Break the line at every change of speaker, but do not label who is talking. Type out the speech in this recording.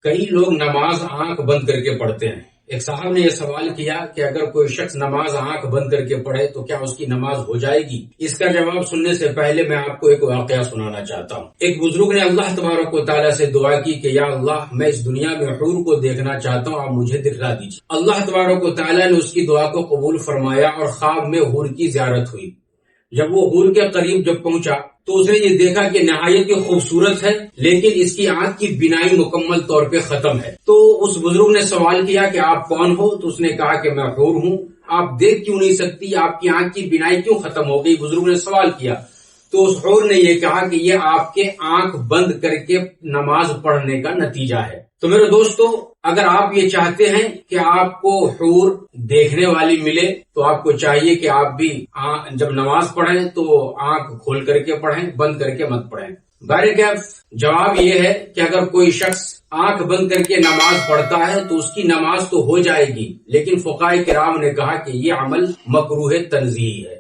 کئی لوگ نماز آنکھ بند کر کے پڑھتے ہیں۔ ایک صاحب نے یہ سوال کیا کہ اگر کوئی شخص نماز آنکھ بند کر کے پڑھے تو کیا اس کی نماز ہو جائے گی؟ اس کا جواب سننے سے پہلے میں آپ کو ایک واقعہ سنانا چاہتا ہوں۔ ایک بزرگ نے اللہ تبارک و تعالیٰ سے دعا کی کہ یا اللہ، میں اس دنیا میں حور کو دیکھنا چاہتا ہوں، آپ مجھے دکھلا دیجیے۔ اللہ تبارک و تعالیٰ نے اس کی دعا کو قبول فرمایا اور خواب میں حور کی زیارت ہوئی۔ جب وہ حور کے قریب پہنچا تو اس نے یہ دیکھا کہ نہایت ہی خوبصورت ہے، لیکن اس کی آنکھ کی بینائی مکمل طور پہ ختم ہے۔ تو اس بزرگ نے سوال کیا کہ آپ کون ہو؟ تو اس نے کہا کہ میں حور ہوں۔ آپ دیکھ کیوں نہیں سکتی؟ آپ کی آنکھ کی بینائی کیوں ختم ہو گئی؟ بزرگ نے سوال کیا تو اس حور نے یہ کہا کہ یہ آپ کے آنکھ بند کر کے نماز پڑھنے کا نتیجہ ہے۔ تو میرے دوستو، اگر آپ یہ چاہتے ہیں کہ آپ کو حور دیکھنے والی ملے تو آپ کو چاہیے کہ آپ بھی جب نماز پڑھیں تو آنکھ کھول کر کے پڑھیں، بند کر کے مت پڑھیں۔ بہرکیف جواب یہ ہے کہ اگر کوئی شخص آنکھ بند کر کے نماز پڑھتا ہے تو اس کی نماز تو ہو جائے گی، لیکن فقہاء کرام نے کہا کہ یہ عمل مکروہ تنزیہی ہے۔